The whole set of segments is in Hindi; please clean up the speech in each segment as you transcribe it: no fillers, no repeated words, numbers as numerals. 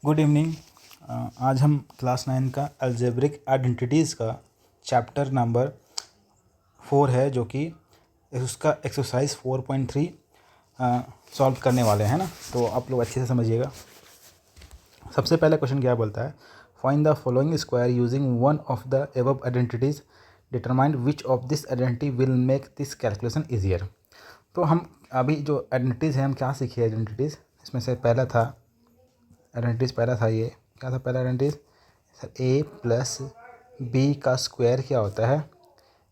Good evening. आज हम क्लास 9 का अलजेब्रिक आइडेंटिटीज़ का चैप्टर नंबर 4 है, जो कि उसका एक्सरसाइज 4.3 सॉल्व करने वाले हैं ना। तो आप लोग अच्छे से समझिएगा। सबसे पहला क्वेश्चन क्या बोलता है, find the following square using one of the above identities, determine which of this identity will make this calculation easier. तो हम अभी जो आइडेंटिटीज़ हैं, हम क्या सीखे आइडेंटिटीज़, इसमें से पहला था ये क्या था पहला identities sir, A plus B का स्क्वायर क्या होता है,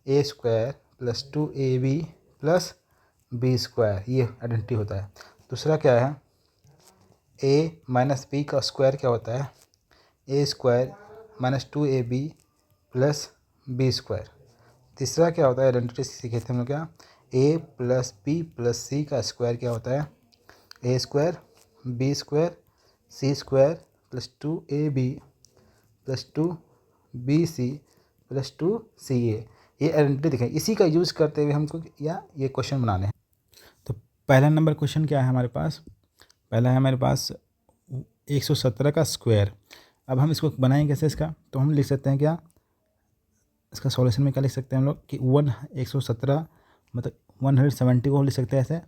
A square plus 2ab plus B square, ये आइडेंटिटी होता है। दूसरा क्या है, ए माइनस बी का स्क्वायर क्या होता है, A square minus 2ab plus B square. तीसरा क्या होता है, आइडेंटिटी सीखे थे हम लोग, क्या, A plus B plus C का स्क्वायर क्या होता है, A square B square C square plus 2ab plus 2bc plus 2ca। ये आइडेंटिटी दिखाई, इसी का यूज़ करते हुए हमको या ये क्वेश्चन बनाने हैं। तो पहला नंबर क्वेश्चन क्या है हमारे पास, पहला है हमारे पास 117 का स्क्वायर। अब हम इसको बनाएंगे कैसे इसका, तो हम लिख सकते हैं क्या, इसका सॉल्यूशन में क्या लिख सकते हैं हम लोग कि 117 मतलब 170 को लिख सकते हैं ऐसे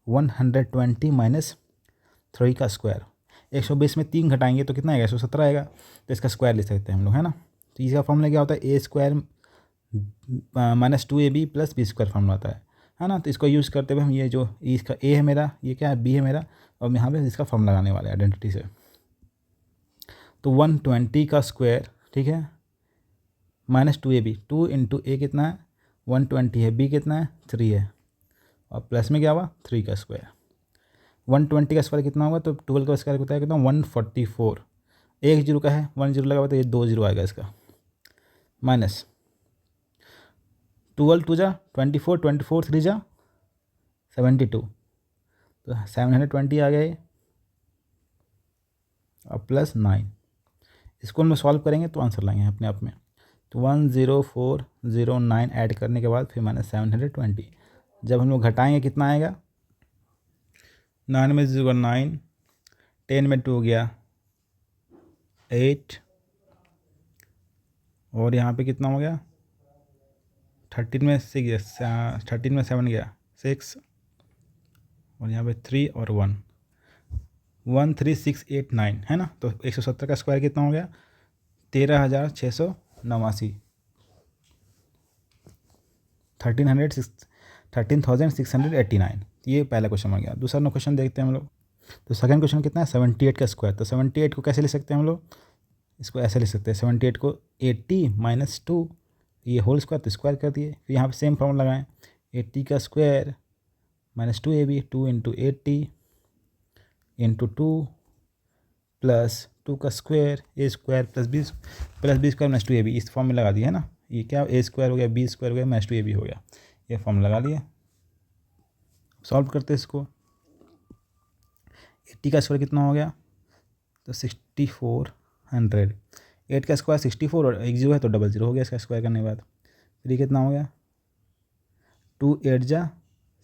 120 माइनस 3 का स्क्वायर। 120 में 3 घटाएंगे तो कितना आएगा, 117 आएगा। तो इसका स्क्वायर लिख सकते हैं हम लोग, है ना। तो इसका फॉर्मूला क्या होता है, A square minus 2ab plus B square formula होता है ना। तो इसको यूज़ करते हुए हम ये जो इसका ए है मेरा, ये क्या है, बी है मेरा, और यहाँ पे इसका फॉर्मूला लगाने वाले आइडेंटिटी से। तो 120 का स्क्वायर, ठीक है, माइनस 2ab, 2 इंटू ए कितना है 120 है, बी कितना है 3 है, और प्लस में क्या हुआ 3 का स्क्वायर। 120 का स्क्वायर कितना होगा, तो 12 का स्क्वायर होता है कितना 144। एक जीरो का है, 1 जीरो लगा हुआ तो ये 2 जीरो आएगा इसका, माइनस 12 टू जा 24, 24 3 जा 72, तो 720 आ गया ये, और प्लस 9। इसको हम सॉल्व करेंगे तो आंसर लाएंगे अपने आप में। तो 10409 ऐड करने के बाद फिर माइनस 720, जब हम लोग घटाएंगे कितना आएगा, 9 में 0 9, 10 में 2 गया 8, और यहाँ पे कितना हो गया 13 में 6 गया, 13 में 7 गया 6, और यहाँ पे 3 और 1, 13689 है ना। तो 170 का स्क्वायर कितना हो गया 13,689, 13,689। ये पहला क्वेश्चन हो गया। दूसरा क्वेश्चन देखते हैं हम लोग। तो सेकंड क्वेश्चन कितना है 78 का स्क्वायर। तो 78 को कैसे लिख सकते हैं हम लोग, इसको ऐसे लिख सकते हैं 78 को 80 माइनस 2, ये होल स्क्वायर तो स्क्वायर कर दिए, फिर यहाँ पे सेम फॉर्मूला लगाएं, 80 का square minus 2ab, 2 into 80 into 2 plus 2 का square, A square plus B square minus 2ab, इस फॉर्म में लगा दिया है ना। ये क्या, ए स्क्वायर हो गया बी स्क्वायर हो गया माइनस 2ab हो गया, ये फॉर्म लगा लिए। सॉल्व करते हैं इसको। 80 का स्क्वायर कितना हो गया, तो 6400। 8 का स्क्वायर 64 और एक जीरो है तो डबल जीरो हो गया इसका स्क्वायर करने के बाद। फिर ये कितना हो गया 2 8 जा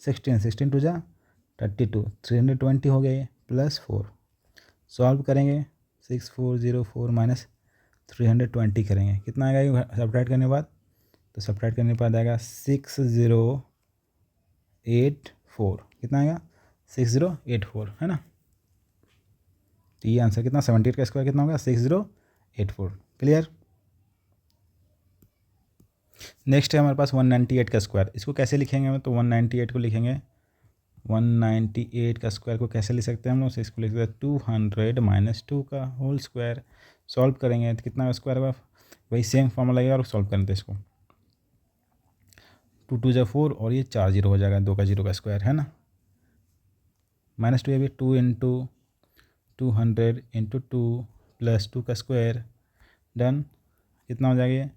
16, 16 टू जा 32, 320 हो गया ये, प्लस 4। सॉल्व करेंगे 6404 माइनस 320 करेंगे, कितना आएगा ये सब्ट्रैक्ट करने के बाद, तो सब्ट्रैक्ट करने के बाद आएगा 6084, कितना आएगा 6084, है ना। तो ये आंसर कितना 78 का स्क्वायर कितना होगा 6084। क्लियर। नेक्स्ट है हमारे पास 198 का स्क्वायर। इसको कैसे लिखेंगे हम, तो 198 को लिखेंगे 198 का स्क्वायर को कैसे लिख सकते हैं हम लोग, इसको लिख सकते हैं 200 माइनस 2 का होल स्क्वायर। सॉल्व करेंगे तो कितना स्क्वायर होगा, वही सेम फॉर्मूला लगेगा और सॉल्व करेंगे इसको, 2 2 जा 4 और ये 4 जीरो हो जाएगा, 2 का जीरो का स्क्वायर, है ना। माइनस 2 ये भी 2 इंटू 200 इंटू 2 प्लस 2 का स्क्वायर, डन। कितना हो जाएगा ये,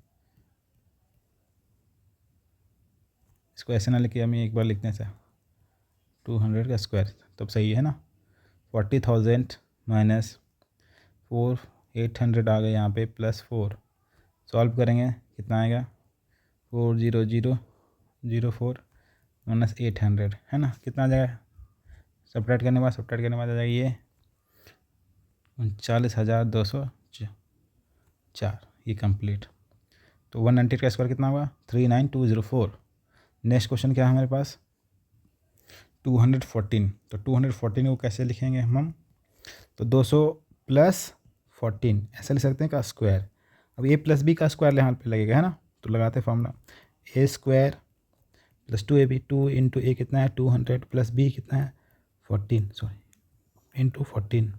इसको ऐसे ना लिखे हम एक बार लिखने से 200 का स्क्वायर तब सही है ना। 40,000 माइनस 4 800 आ गए यहाँ पे प्लस 4। सॉल्व करेंगे कितना आएगा 40004 माइनस 800, है ना। कितना आ जाएगा सब्ट्रैक्ट करने के बाद आ जाएगा ये 39,204, ये कंप्लीट। तो 198 का स्क्वायर कितना होगा? 39204। नेक्स्ट क्वेश्चन क्या है हमारे पास? 214। तो 214 को कैसे लिखेंगे हम? तो 200 प्लस 14 ऐसा लिख सकते हैं का स्क्वायर। अब ए प्लस बी का स्क्वायर यहाँ पे लगेगा, है ना? तो लगाते फॉर्मूला ए स्क्वायर प्लस 2ab, 2 इंटू ए कितना है 200 प्लस बी कितना है 14, सॉरी इंटू 14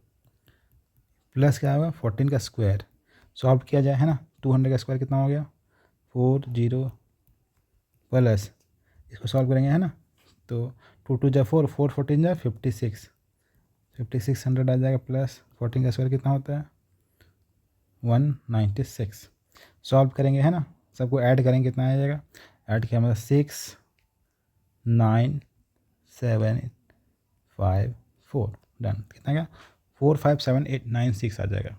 प्लस क्या होगा 14 का स्क्वायर। सॉल्व किया जाए, है ना? 200 का स्क्वायर कितना हो गया 40 प्लस इसको सॉल्व करेंगे, है ना? तो 2 2 जा 4, 4 14 जा 56, 5600 आ जाएगा प्लस 14 का स्क्वायर कितना होता है 196। सॉल्व करेंगे, है ना? सबको ऐड करेंगे कितना आ जाएगा? ऐड किया मतलब 6 9 7 5 4 डन। कितना गया 4 5 7 8 9 6 आ जाएगा।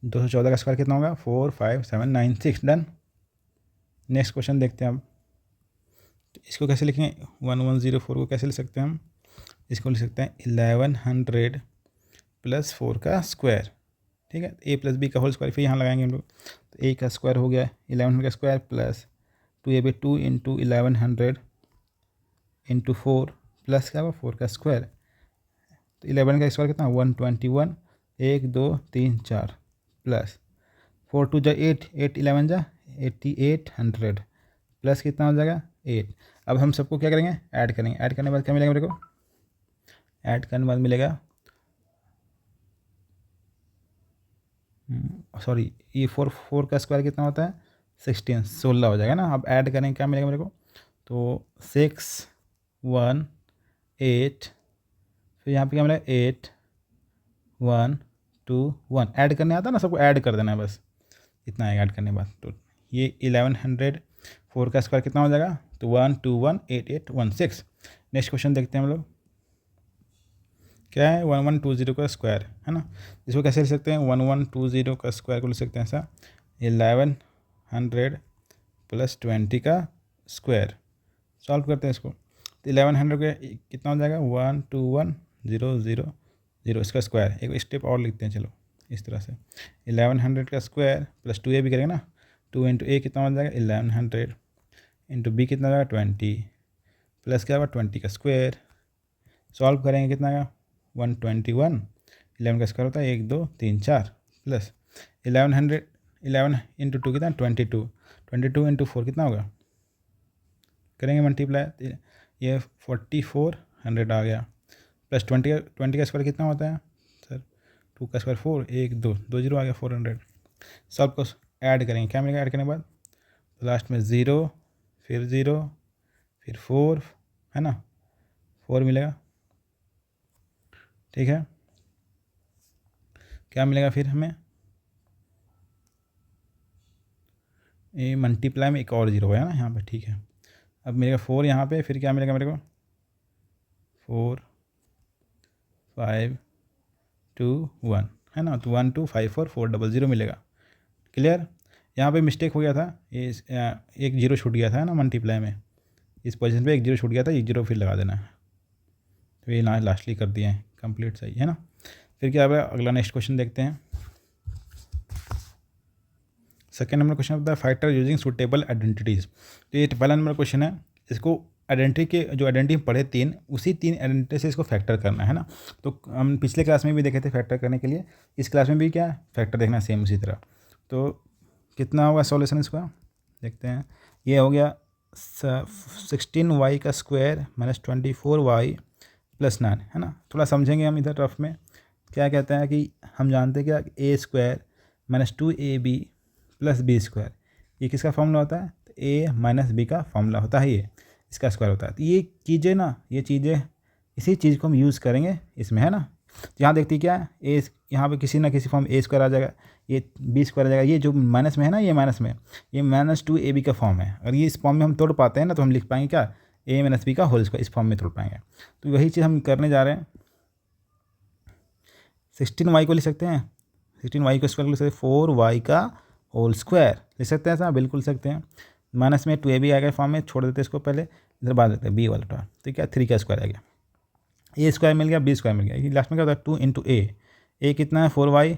214 का स्क्वायर कितना होगा 4 5 7 9 6 डन। नेक्स्ट क्वेश्चन देखते हैं अब। तो इसको कैसे लिखेंगे 1104 को कैसे लिख सकते हैं हम? इसको लिख सकते हैं 1100 प्लस 4 का स्क्वायर, ठीक है? ए प्लस बी का होल स्क्वायर फिर यहाँ लगाएंगे हम लोग। तो ए का स्क्वायर हो गया 1100 का square plus 2ab 2 into 1100 into 4 plus क्या होगा 4 का स्क्वायर। तो 11 का स्क्वायर कितना 121, 1 2 3 4 प्लस 4 2 जा 8, 8 11 जा 8800 प्लस कितना हो जाएगा 8। अब हम सबको क्या करेंगे ऐड करेंगे। ऐड करने के बाद क्या मिलेगा मेरे को? ऐड करने के बाद मिलेगा सॉरी ये 4 का स्क्वायर कितना होता है 16 हो जाएगा ना। अब ऐड करेंगे क्या मिलेगा मेरे को? तो 6 1 8 फिर यहाँ पे क्या मिलेगा 8 1 2 1। ऐड करने आता है ना, सबको ऐड कर देना है बस, इतना है ऐड करने के बाद। तो ये 1100 4 का स्क्वायर कितना हो जाएगा? तो 1218816। नेक्स्ट क्वेश्चन देखते हैं हम लोग। क्या है 1120 का स्क्वायर, है ना? इसको कैसे लिख सकते हैं 1120 का स्क्वायर को लिख सकते हैं ऐसा 1100 प्लस 20 का स्क्वायर। सॉल्व करते हैं इसको। तो 1100 के कितना हो जाएगा 121,000 इसका स्क्वायर। एक स्टेप और लिखते हैं, चलो इस तरह से 1100 का स्क्वायर प्लस 2a भी करेंगे ना। 2 इंटू ए कितना हो जाएगा 1100 इंटू बी कितना हो जाएगा 20 प्लस क्या होगा 20 का स्क्वायर। सॉल्व करेंगे कितना आएगा 121। 11 का स्क्वायर होता है 1 2 3 4 प्लस 11 इंटू 2 कितना 22, 22 इंटू 4 कितना होगा करेंगे मल्टीप्लाई, ये 4400 आ गया प्लस 20 का स्क्वायर कितना होता है सर 2 का स्क्वायर 4, 1 2 2 0 आ गया 400। सब को ऐड करेंगे, क्या मिलेगा ऐड करने के बाद? तो लास्ट में 0 फिर 0 फिर 4, है ना 4 मिलेगा, ठीक है? क्या मिलेगा फिर हमें? ये मल्टीप्लाई में एक और 0 है ना यहाँ पे, ठीक है? अब मिलेगा 4 यहाँ पे, फिर क्या मिलेगा मेरे को 4 5 2 1, है ना? तो 1 2 5 4 4 0 0 मिलेगा। क्लियर? यहाँ पे मिस्टेक हो गया था, ये एक 0 छूट गया था ना मल्टीप्लाई में, इस पोजीशन पे एक 0 छूट गया था, एक 0 फिर लगा देना है। तो ये लास्टली कर दिए हैं कंप्लीट, सही है ना? फिर क्या है अगला नेक्स्ट क्वेश्चन देखते हैं। सेकेंड नंबर क्वेश्चन होता है फैक्टर यूजिंग सुटेबल आइडेंटिटीज़। तो ये पहला नंबर क्वेश्चन है, इसको आइडेंटिटी के जो आइडेंटिटी पढ़े 3, उसी 3 आइडेंटिटी से इसको फैक्टर करना है ना। तो हम पिछले क्लास में भी देखे थे फैक्टर करने के लिए, इस क्लास में भी क्या है फैक्टर देखना सेम उसी तरह। तो कितना होगा सॉल्यूशन इसका देखते हैं। ये हो गया 16y का स्क्वायर माइनस 24y प्लस 9, है ना? थोड़ा समझेंगे हम इधर रफ में। क्या कहते हैं कि हम जानते हैं क्या A square minus 2ab plus B square, ये किसका फॉर्मूला होता है? तो ए माइनस बी का फॉर्मूला होता है, ये इसका स्क्वायर होता है। तो ये चीज़ें ना, ये चीज़ें इसी चीज़ को हम यूज़ करेंगे इसमें, है ना? यहाँ देखती क्या है ए, यहाँ पे किसी ना किसी फॉर्म ए स्क्वायर आ जाएगा, ये बी स्क्वायर आ जाएगा। ये जो माइनस में है ना, ये माइनस में, ये माइनस 2ab का फॉर्म है। अगर ये इस फॉर्म में हम तोड़ पाते हैं ना, तो हम लिख पाएंगे क्या ए माइनस बी का होल स्क्वायर, इस फॉर्म में तोड़ पाएंगे। तो वही चीज़ हम करने जा रहे हैं। 16y को लिख सकते हैं, 16y को स्क्वायर लिख सकते हैं 4y का होल स्क्वायर लिख सकते हैं, ऐसा बिल्कुल सकते हैं। माइनस में 2ab आएगा फॉर्म में, छोड़ देते हैं इसको पहले, इधर बात देते हैं बी वाला टर्म। तो क्या 3 का स्क्वायर आ गया, ए स्क्वायर मिल गया, बी स्क्वायर मिल गया। ये लास्ट में क्या होता है 2 इंटू ए, ए कितना है 4y,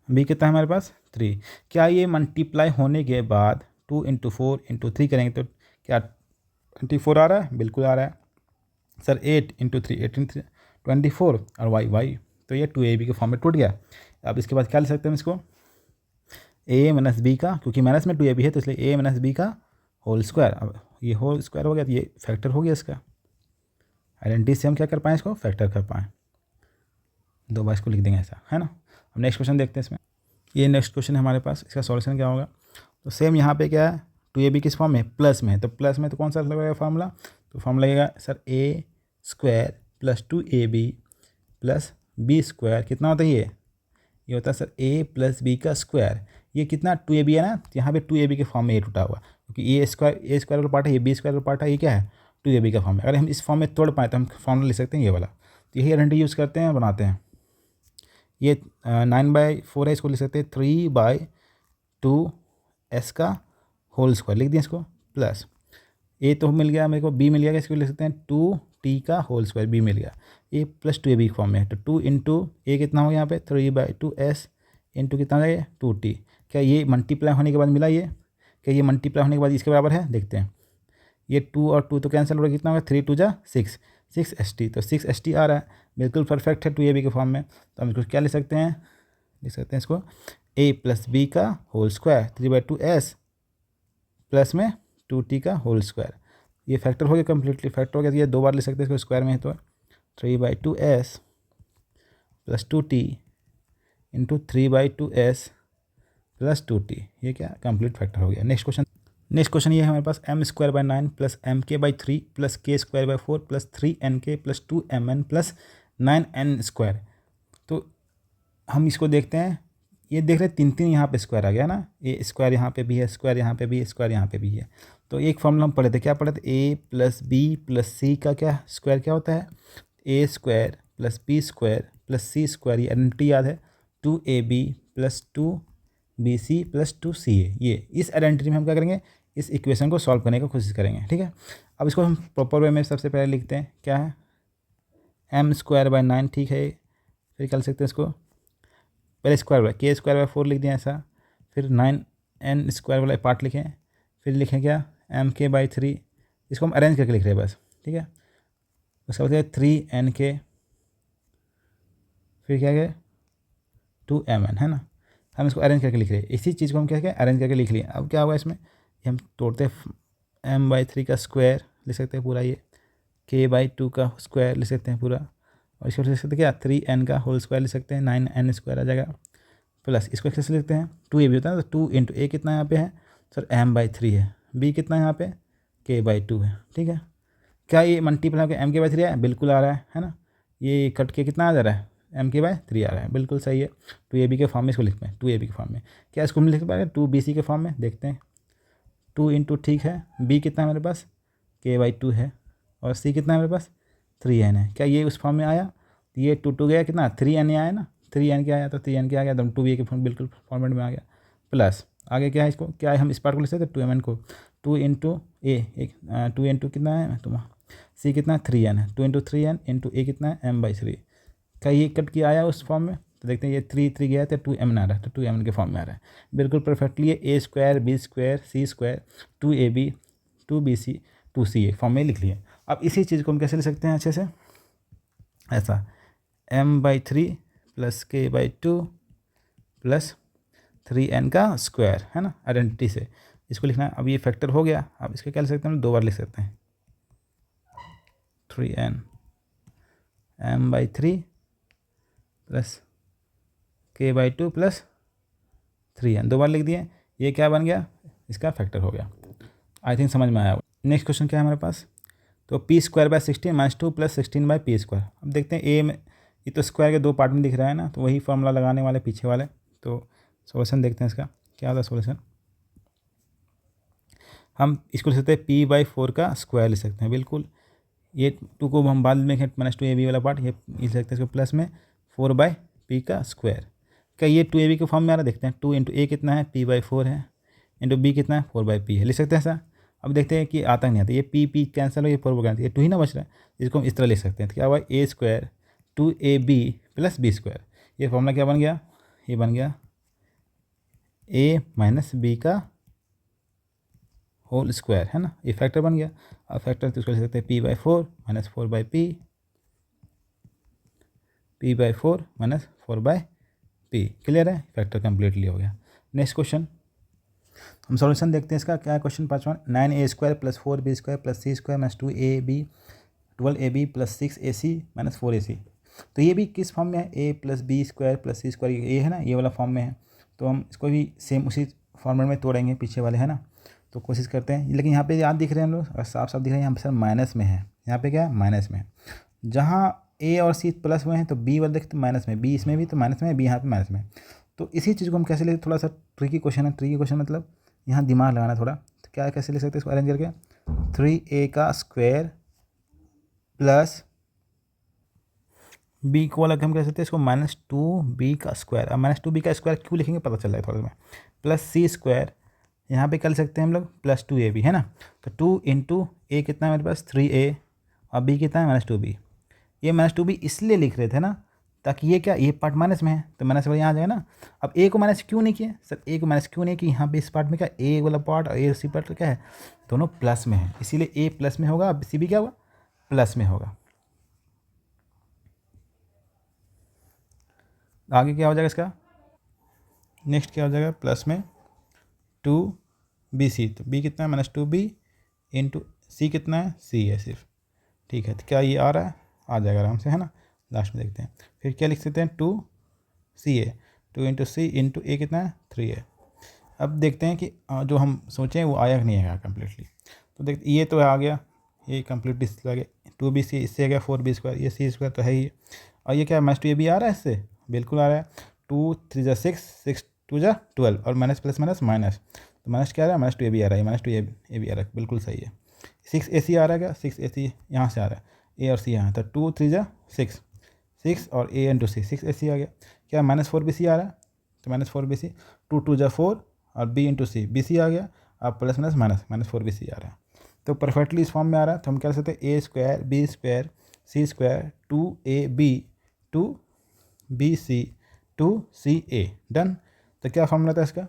बी कितना है हमारे पास 3। क्या ये मल्टीप्लाई होने के बाद 2 × 4 × 3 करेंगे तो क्या 24 आ रहा है? बिल्कुल आ रहा है सर। 8 × 3 18 24 और y तो ये 2ab के फॉर्म में टूट गया। अब इसके बाद क्या लिख सकते हैं इसको, a माइनस बी का, क्योंकि माइनस में 2ab है तो इसलिए a माइनस बी का होल स्क्वायर। अब ये होल स्क्वायर हो गया तो ये फैक्टर हो गया इसका। आइडेंटिटी से हम क्या कर पाएँ, इसको फैक्टर कर पाएँ, 2 बार इसको लिख देंगे ऐसा, है ना। अब नेक्स्ट क्वेश्चन देखते हैं इसमें। ये नेक्स्ट क्वेश्चन है हमारे पास, इसका सॉल्यूशन क्या होगा। तो सेम यहाँ पे क्या है, 2ab किस फॉर्म में, प्लस में है, तो प्लस में तो कौन सा लगेगा फार्मूला, तो फार्मूला लगेगा sir a square plus 2ab plus B square. कितना होता है ये होता है सर a प्लस बी का स्क्वायर। ये कितना 2ab है ना, तो यहाँ पे 2ab के फॉर्म में ये टूटा हुआ, क्योंकि a स्क्वायर वाला पार्ट है, ये b स्क्वायर वाला पार्ट है, ये क्या है 2ab का फॉर्म है। अगर हम इस फॉर्म में तोड़ पाए तो हम फॉर्मूला लिख सकते हैं ये वाला। तो यही आइडेंटिटी यूज़ करते हैं, बनाते हैं। ये 9/4 है, इसको लिख सकते हैं 3/2s का होल स्क्वायर, लिख दिया इसको, प्लस ए तो मिल गया मेरे को, बी मिल गया, इसको लिख सकते हैं 2t का होल स्क्वायर, बी मिल गया, ए प्लस 2ab फॉर्म में है। तो 2 × ए कितना हो गया यहाँ पे 3/2s इंटू कितना हो गया 2t। क्या ये मल्टीप्लाई होने के बाद मिला, ये क्या ये मल्टीप्लाई होने के बाद इसके बराबर है, देखते हैं। ये 2 और 2 तो कैंसिल हो रहा है, कितना होगा 3 × 2 = 6 तो 6st आ रहा है, बिल्कुल परफेक्ट है 2ab के फॉर्म में। तो हम इसको क्या लिख सकते हैं, लिख सकते हैं इसको a प्लस बी का होल स्क्वायर 3/2s प्लस में 2t का होल स्क्वायर। ये फैक्टर हो गया, कम्प्लीटली फैक्टर हो गया। तो ये 2 बार लिख सकते हैं इसको स्क्वायर में है, तो 3/2s plus 2t into 3/2s plus 2t, ये क्या कंप्लीट फैक्टर हो गया। नेक्स्ट क्वेश्चन ये है हमारे पास m²/9 plus mk/3 plus k²/4 plus 3nk plus 2mn plus 9n²। तो हम इसको देखते हैं, ये देख रहे हैं 3 यहाँ पे स्क्वायर आ गया ना, ए स्क्वायर यहाँ पे भी है, स्क्वायर यहाँ पे भी है, स्क्वायर यहाँ पे भी है। तो एक फॉर्मूला हम पढ़े थे, क्या पढ़े थे, a plus B plus C का क्या स्क्वायर क्या होता है, a² plus b² plus c²। ये आइडेंटिटी याद है 2ab plus 2bc plus 2ca। ये इस आइडेंटिटी में हम क्या करेंगे, इस इक्वेशन को सॉल्व करने की कोशिश करेंगे, ठीक है। अब इसको हम प्रॉपर वे में सबसे पहले लिखते हैं, क्या है m²/9, ठीक है। फिर क्या लिख सकते हैं इसको, पहले स्क्वायर वाला k²/4 लिख दिया ऐसा, फिर 9n² वाला पार्ट लिखें, फिर लिखें क्या mk/3, इसको हम अरेंज करके लिख रहे हैं बस, ठीक है। उसके बाद 3nk, फिर क्या है 2mn, है ना। हम इसको अरेंज करके लिख रहे हैं, इसी चीज़ को हम क्या क्या अरेंज करके लिख लिए। अब क्या होगा इसमें, ये हम तोड़ते हैं m/3 का स्क्वायर लिख सकते हैं पूरा, ये k/2 का स्क्वायर लिख सकते हैं पूरा, और इसको लिख सकते हैं क्या 3n का होल स्क्वायर लिख सकते हैं, 9n² आ जाएगा, प्लस इसको कैसे लिखते हैं 2ab होता है ना, तो 2 × a कितना यहाँ पे है सर m/3 है, b कितना यहाँ पे k/2 है, ठीक है। क्या ये मल्टीप्लाई होकर mk/3 है, बिल्कुल आ रहा है ना। ये कट के कितना आ जा रहा है mk/3 आ रहा है, बिल्कुल सही है। 2ab के फॉर्म में इसको लिखते हैं, 2ab के फॉर्म में। क्या इसको हम लिख पाएंगे 2bc के फॉर्म में, देखते हैं 2 × ठीक है, b कितना है मेरे पास k/2 है, और c कितना है मेरे पास 3n है। क्या ये उस फॉर्म में आया, तो ये 2 गया कितना 3n आया ना, 3n क्या आया, तो 3n क्या आ गया, तो 2b के फॉर्म बिल्कुल फॉर्मेट में आ गया, प्लस आगे क्या है, इसको क्या है, हम इस पार्ट को लिख सकते हैं 2mn को 2 × a 2 × कितना है तुम्हारा c कितना 3n है, 2 × 3n इंटू a कितना है m/3। क्या ये कट किया आया उस फॉर्म में, तो देखते हैं ये 3 गया तो 2mn आ रहा है, तो 2mn के फॉर्म में आ रहा है, बिल्कुल परफेक्टली ये a² b² c² 2ab 2bc 2ca form में लिख लिए। अब इसी चीज़ को हम कैसे लिख सकते हैं अच्छे से, ऐसा m/3 plus k/2 plus 3n का स्क्वायर, है ना, आइडेंटिटी से इसको लिखना है। अब ये फैक्टर हो गया, अब इसको क्या लिख सकते हैं, 2 बार लिख सकते हैं 3n m/3 plus k/2 plus 3n, 2 बार लिख दिए, ये क्या बन गया, इसका फैक्टर हो गया। आई थिंक समझ में आया। नेक्स्ट क्वेश्चन क्या है हमारे पास, तो p²/16 - 2 प्लस 16/p²। अब देखते हैं ए में, ये तो स्क्वायर के 2 पार्ट में दिख रहा है ना, तो वही फॉर्मूला लगाने वाले पीछे वाले। तो सॉल्यूशन देखते हैं इसका क्या होता है सॉल्यूशन। हम इसको लिख सकते हैं p/4 का स्क्वायर लिख सकते हैं, बिल्कुल। ये 2 को हम बाद में -2ab वाला पार्ट ये लिख सकते हैं, इसको प्लस में 4/p का स्क्वायर। क्या ये 2ab के फॉर्म में आ रहा है, देखते हैं 2 × a कितना है p/4 है, इंटू b कितना है 4/p है, लिख सकते हैं ऐसा। अब देखते हैं कि आता नहीं आता, ये p कैंसिल हो, ये 4 कैंसिल, ये 2 ही ना बच रहा है, इसको हम इस तरह लिख सकते हैं। तो क्या हुआ a² 2ab plus B square. ये फॉर्मूला क्या बन गया, ये बन गया ए माइनस बी का होल स्क्वायर, है ना, ये फैक्टर बन गया। अब फैक्टर तो इसको लिख सकते हैं P by four minus four by P by four minus four by P. Clear है, फैक्टर कम्प्लीटली हो गया। नेक्स्ट क्वेश्चन हम सॉल्यूशन देखते हैं इसका। क्या क्वेश्चन 5वां, 9a² plus 4b² plus c² minus 2ab 12ab plus 6ac minus 4ac। तो ये भी किस फॉर्म में है, a plus B square plus c², ये है ना, ये वाला फॉर्म में है। तो हम इसको भी सेम उसी फॉर्मेट में तोड़ेंगे पीछे वाले, है ना। तो कोशिश करते हैं, लेकिन यहाँ पे याद दिख रहे हैं हम लोग, और साफ साफ दिख रहे हैं यहाँ पे सर माइनस में है। यहाँ पे क्या है, माइनस में है। जहाँ ए और सी प्लस में है तो बी वाले देखते तो माइनस में, बी इसमें भी तो माइनस में है, बी यहाँ पे माइनस में। तो इसी चीज़ को हम कैसे ले, थोड़ा सा ट्रिकी क्वेश्चन है। ट्रिकी क्वेश्चन मतलब यहाँ दिमाग लगाना थोड़ा। तो क्या कैसे ले सकते हैं इसको अरेंज करके, 3a का स्क्वायर प्लस बी को अलग हम कह सकते हैं इसको माइनस 2b का स्क्वायर। अब माइनस 2b का स्क्वायर क्यों लिखेंगे पता चल रहा है थोड़ा सा, प्लस c² यहाँ पे कर सकते हैं हम लोग प्लस 2ab, है ना। तो 2 इंटू ए कितना है मेरे पास 3a, और b कितना है माइनस 2b। ये माइनस 2b इसलिए लिख रहे थे ना, ताकि ये क्या, ये पार्ट माइनस में है तो माइनस वाला यहाँ आ जाएगा ना। अब ए को माइनस क्यों नहीं किया सर, ए को माइनस क्यों नहीं कि यहाँ पे इस पार्ट में क्या, ए वाला पार्ट और ए सी पार्ट क्या है, दोनों प्लस में है, इसीलिए ए प्लस में होगा, अब सी भी क्या होगा, प्लस में होगा। आगे क्या हो जाएगा इसका, नेक्स्ट क्या हो जाएगा, प्लस में 2bc, तो b कितना है माइनस 2b इंटू सी कितना है, c है सिर्फ। ठीक है, तो क्या ये आ रहा है, आ जाएगा आराम से, है ना। लास्ट में देखते हैं, फिर क्या लिख सकते हैं 2ca, 2 इंटू सी इंटू ए कितना है 3a। अब देखते हैं कि जो हम सोचें वो आया कि नहीं आया कम्प्लीटली। तो देखते, ये तो आ गया, ये कम्प्लीटली आ गया 2bc, इससे आ गया 4b², ये c² तो है ही। और ये क्या है माइनस 2 ये भी आ रहा है इससे, बिल्कुल आ रहा है। 2 3 जा 6, 6 2 जा 12, और माइनस प्लस माइनस माइनस, तो माइनस क्या आ रहा है, माइनस 2 ये भी आ रहा है, माइनस 2 ये भी आ रहा है, बिल्कुल सही है। 6ac आ रहा है क्या, 6ac यहाँ से आ रहा है, ए और सी यहाँ, तो 2 3 जा 6, 6 और ए इंटू सी, 6ac आ गया। क्या माइनस 4bc आ रहा है, तो माइनस 4bc, 2 2 जा 4 और b इंटू सी, bc आ गया। अब plus minus minus minus 4bc आ रहा है। तो परफेक्टली इस फॉर्म में आ रहा है, तो हम कह सकते हैं a² b² c² 2ab 2bc 2ca done. तो क्या फॉर्मूला था इसका,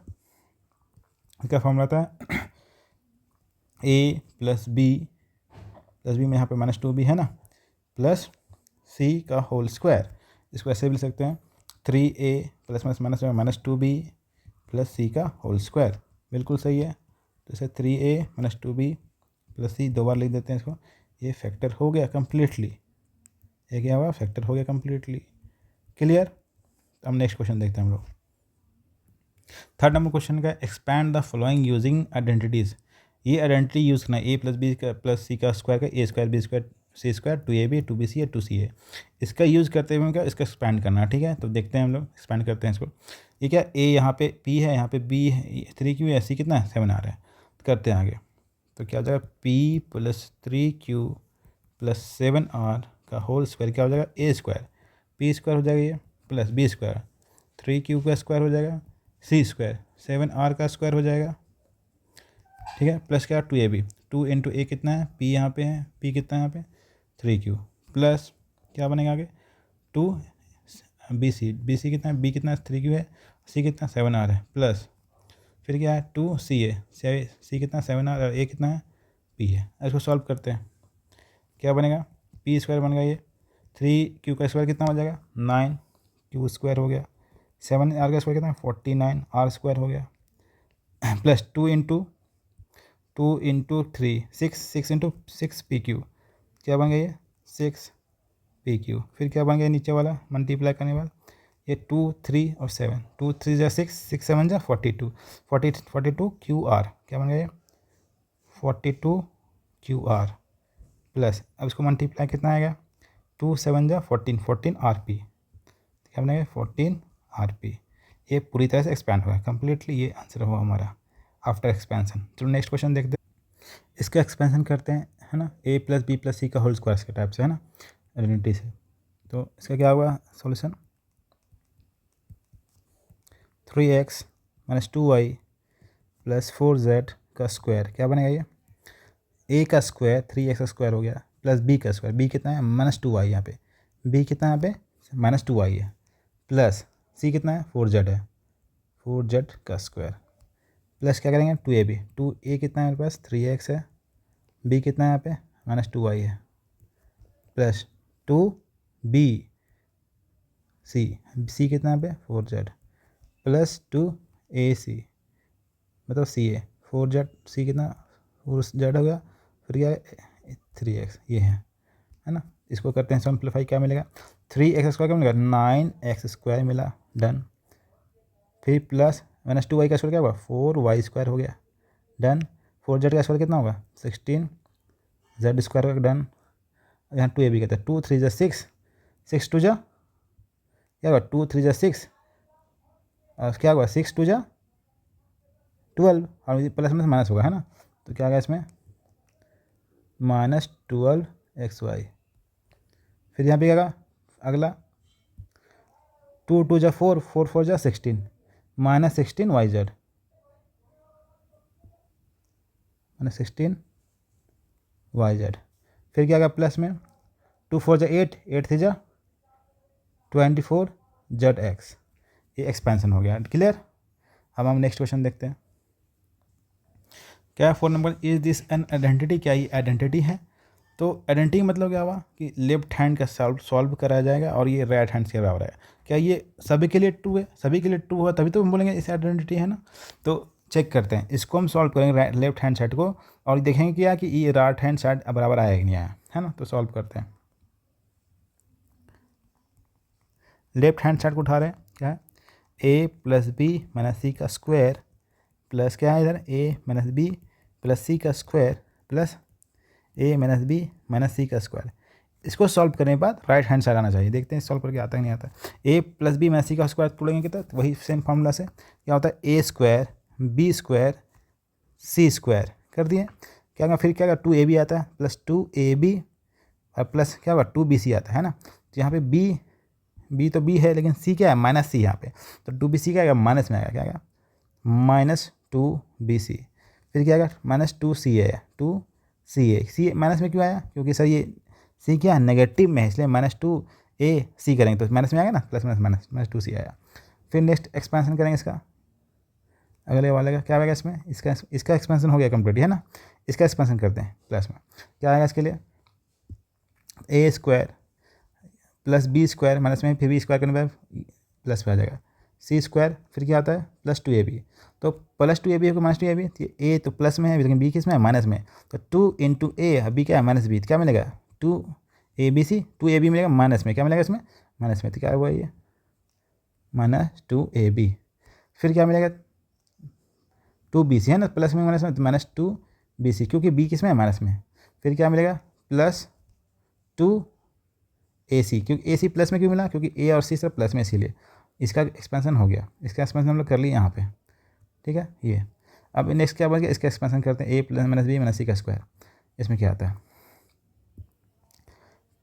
क्या फॉर्मूला था, a प्लस बी में यहाँ पे माइनस 2b है ना, प्लस c का होल स्क्वायर, इसको ऐसे भी लिख सकते हैं 3a plus minus minus minus 2b plus c का होल स्क्वायर, बिल्कुल सही है। तो इसे 3a minus 2b plus c दो बार लिख देते हैं इसको, ये फैक्टर हो गया कम्प्लीटली, ये क्या हुआ, फैक्टर हो गया कम्प्लीटली। क्लियर। अब नेक्स्ट क्वेश्चन देखते हैं हम लोग। थर्ड नंबर क्वेश्चन का, expand the following using identities. ये आइडेंटिटी यूज़ करना है, ए प्लस बी का प्लस सी का स्क्वायर का a² b² c² 2ab 2bc या 2ca, इसका यूज़ करते हुए क्या, इसका एक्सपैंड करना है। ठीक है, तो देखते हैं हम लोग, एक्सपैंड करते हैं इसको। ये क्या, ए यहाँ पे p है, यहाँ पे b है, 3q है, c कितना है 7 आ रहा है। तो करते हैं आगे, तो क्या हो जाएगा, p plus 3q plus 7r का होल स्क्वायर क्या हो जाएगा, a² p² हो जाएगा ये, प्लस b² 3q का स्क्वायर हो जाएगा, c² 7r का स्क्वायर हो जाएगा। ठीक है, प्लस क्या 2ab, 2 इंटू ए कितना है, p यहाँ पे है, p कितना है यहाँ पे 3q, प्लस क्या बनेगा आगे 2bc कितना है, b कितना 3q है, c कितना 7r है, प्लस फिर क्या है 2ca, c कितना 7r और a कितना है p है। इसको सॉल्व करते हैं, क्या बनेगा, p² बन गया ये, 3q का स्क्वायर कितना हो जाएगा 9q² हो गया, 7r का स्क्वायर कितना है 49r² हो गया, प्लस 2 इंटू 3 6 इंटू 6pq, क्या बन गया ये 6pq। फिर क्या बन गया नीचे वाला मल्टीप्लाई करने के बाद, ये 2 3 और 7, 2 3 जा 6, 6 7 जा 42 qr, क्या बन गया ये 42qr, प्लस अब इसको मल्टीप्लाई कितना आएगा, 2 7 जा 14 14rp, क्या बनेगा 14rp। ये पूरी तरह से एक्सपैंड हुआ है कम्प्लीटली, ये आंसर हुआ हमारा आफ्टर एक्सपेंशन। चलो नेक्स्ट क्वेश्चन देखते हैं, इसका एक्सपेंशन करते हैं, है ना, a plus B plus C का होल स्क्वायर के टाइप से, है ना, आइडेंटिटी से। तो इसका क्या हुआ solution, 3x minus 2y plus 4z का स्क्वायर, क्या बनेगा ये a का स्क्वायर 3x का स्क्वायर हो गया, प्लस b का स्क्वायर, b कितना है माइनस 2y, यहाँ पे b कितना है यहाँ पे -2y है, प्लस सी कितना है 4z है, 4z का स्क्वायर, प्लस क्या करेंगे 2ab, 2a कितना है मेरे पास 3x है, b कितना है यहाँ पे -2y है, प्लस 2b c कितना है यहाँ पे 4z, प्लस 2ac मतलब सी ए 4z, सी कितना 4z हो गया, फिर क्या है 3x ये है ना। इसको करते हैं सिंप्लीफाई, क्या मिलेगा 3x स्क्वायर क्या मिलेगा 9x स्क्वायर मिला, डन। फिर प्लस -2y का स्क्वायर क्या होगा 4y स्क्वायर हो गया, डन। 4z का स्क्वायर कितना होगा 16z स्क्वायर होगा, डन। यहाँ 2ab कहते हैं 2 3 जा 6, 6 2 जा क्या होगा 2 3 जा 6 और क्या होगा 6 2 जा 12 और प्लस में माइनस होगा है ना, तो क्या आ गया इसमें -12xy। फिर यहाँ पे क्या होगा अगला 2 2 जा 4, 4 4 जा 16, -16yz, -16yz। फिर क्या होगा प्लस में 2 4 जा 8, 8 3 जा 24zx। ये एक्सपेंशन हो गया, क्लियर। अब हम नेक्स्ट क्वेश्चन देखते हैं। क्या है 4 number, is this an identity, क्या ये आइडेंटिटी है। तो आइडेंटिटी मतलब क्या हुआ कि लेफ्ट हैंड का सॉल्व कराया जाएगा और ये राइट हैंड के बराबर है। क्या ये सभी के लिए ट्रू है, सभी के लिए ट्रू हुआ तभी तो हम बोलेंगे इस आइडेंटिटी है ना। तो चेक करते हैं, इसको हम सॉल्व करेंगे लेफ्ट हैंड साइड को और देखेंगे क्या कि ये राइट हैंड साइड बराबर आया कि नहीं आया, है ना। तो सॉल्व करते हैं, लेफ्ट हैंड साइड को उठा रहे हैं, क्या है a plus B minus C का स्क्वायर प्लस क्या है इधर a minus B plus C का square plus a minus B minus C का स्क्वायर। इसको सॉल्व करने के बाद राइट हैंड साइड आना चाहिए, देखते हैं सॉल्व करके आता है नहीं आता। a plus B minus C का स्क्वायर तोड़ेंगे कितना, तो वही सेम फार्मूला से क्या होता है a square B square C square कर दिए। क्या होगा फिर क्या होगा 2ab आता है प्लस 2ab और प्लस क्या होगा 2bc आता है ना। तो यहाँ पे b तो b है लेकिन c क्या है माइनस सी यहाँ पे, तो 2bc क्या आएगा माइनस में आएगा, क्या आएगा -2bc। फिर क्या आएगा -2ca है, 2ca, सी माइनस में क्यों आया क्योंकि सर ये c क्या है नेगेटिव में है इसलिए -2ac करेंगे तो माइनस में आएगा ना, प्लस माइनस -2c आया। फिर नेक्स्ट एक्सपेंशन करेंगे इसका, अगले वाले का क्या आएगा इसमें, इसका एक्सपेंशन हो गया कंप्लीट है ना। इसका एक्सपेंशन करते हैं प्लस में, क्या आएगा इसके लिए a square plus B square minus में फिर बी स्क्वायर करने पर प्लस पे आ जाएगा सी स्क्वायर, फिर क्या आता है +2ab। तो +2ab होगा -2ab, तो ए तो प्लस में है लेकिन बी किस में है माइनस में, तो 2 × a बी क्या है -b, तो क्या मिलेगा 2abc, 2ab मिलेगा माइनस में, क्या मिलेगा इसमें माइनस में, तो क्या हुआ ये -2ab। फिर क्या मिलेगा 2bc है ना, प्लस में माइनस में तो -2bc क्योंकि b किस में है माइनस में। फिर क्या मिलेगा +2ac, क्योंकि ac प्लस में क्यों मिला क्योंकि a और c सब प्लस में, इसीलिए इसका एक्सपेंशन हो गया। इसका एक्सपेंशन हम लोग कर लिए यहाँ पे, ठीक है ये। अब नेक्स्ट क्या बन गया, इसका एक्सपेंशन करते हैं a plus minus B minus C का स्क्वायर। इसमें क्या आता है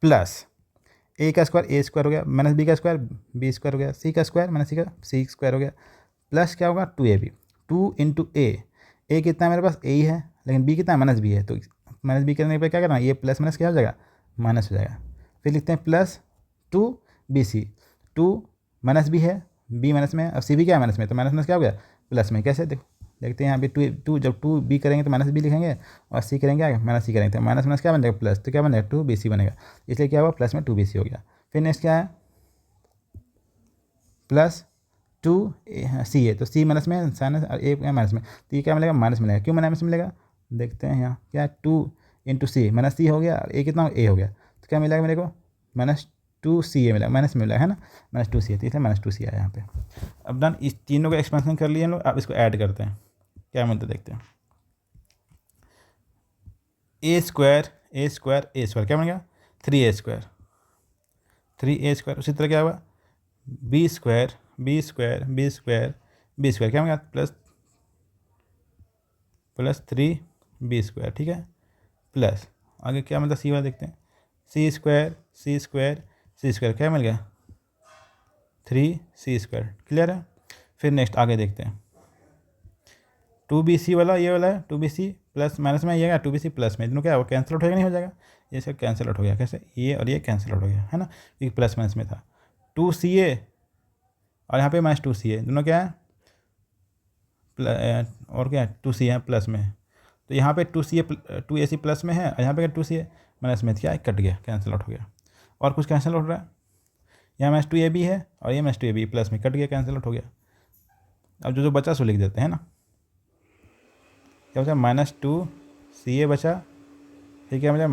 प्लस a का स्क्वायर a स्क्वायर हो गया माइनस b का स्क्वायर b स्क्वायर हो गया, c का स्क्वायर माइनस c स्क्वायर हो गया, प्लस क्या होगा 2ab, 2 × a कितना है मेरे पास a ही है लेकिन b कितना है -b है, तो -b करने पर क्या करना ये प्लस माइनस क्या हो जाएगा माइनस हो जाएगा। फिर लिखते हैं +2bc, 2 माइनस बी है बी माइनस में अब सी भी क्या है माइनस में, तो माइनस क्या हो गया प्लस में। कैसे देखते हैं यहाँ पे 2 जब 2b करेंगे तो -b लिखेंगे और सी करेंगे क्या -c करेंगे, तो माइनस क्या बन जाएगा प्लस, तो क्या बन जाएगा 2bc बनेगा, इसलिए क्या हुआ प्लस में 2bc हो गया। फिर नेक्स्ट क्या है +2ca, तो c माइनस में साइनस और a माइनस में, तो ये क्या मिलेगा माइनस मिलेगा। क्यों माइनस मिलेगा देखते हैं यहाँ क्या 2 × c -c हो गया और a कितना a हो गया, तो क्या मिलेगा मेरे को -2ca मिला, माइनस में मिला है ना -2ca, तो इसलिए -2c आया यहाँ पे। अब डन, इस तीनों का एक्सपेंशन कर लिए हम लोग। अब इसको ऐड करते हैं क्या मिलता है देखते हैं। a स्क्वायर क्या बन गया 3a स्क्वायर, 3a स्क्वायर। उसी तरह क्या हुआ b स्क्वायर क्या बन गया +3b स्क्वायर, ठीक है। प्लस आगे क्या मतलब c वाला देखते हैं c स्क्वायर क्या मिल गया 3c स्क्वायर, क्लियर है। फिर नेक्स्ट आगे देखते हैं 2bc वाला, ये वाला है 2bc प्लस माइनस में आएगा 2bc प्लस में, दोनों क्या होगा कैंसिल आउट हो गया नहीं हो जाएगा, ये सब कैंसिल आउट हो गया। कैसे ये और ये कैंसिल आउट हो गया है ना क्योंकि प्लस माइनस में था। 2CA और यहाँ पे -2CA, दोनों क्या है और क्या है 2CA है प्लस में है। तो यहाँ पे 2AC प्लस में है और यहाँ पे 2CA माइनस में, क्या कट गया, कैंसिल आउट हो गया। और कुछ कैंसिल आउट हो रहा है, यहाँ -2AB है और ये -2AB प्लस में कट गया, कैंसिल आउट हो गया। अब जो बचा सो लिख देते हैं ना, क्या बचा -2CA बचा, फिर क्या बचा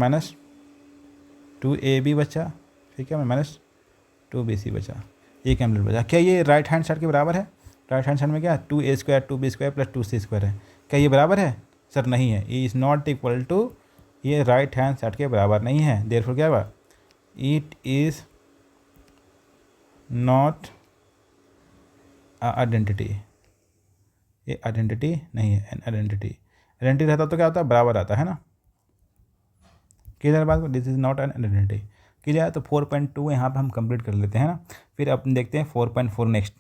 -2AB बचा, फिर क्या -2BC बचा, ये कैंसिल बचा। क्या ये राइट हैंड साइड के बराबर है? राइट हैंड साइड में क्या 2A² 2B² + 2C² है, क्या ये बराबर है? सर नहीं है, E is not equal to, ये राइट हैंड साइड के बराबर नहीं है। देयरफॉर क्या हुआ, इट इज़ नॉट आइडेंटिटी, ये आइडेंटिटी नहीं है, एन आइडेंटिटी रहता तो क्या होता है, बराबर आता है ना। क्लियर बात को, this is not an identity. Clear है, तो 4.2 यहाँ पे हम कंप्लीट कर लेते हैं ना। फिर अपन देखते हैं 4.4 नेक्स्ट।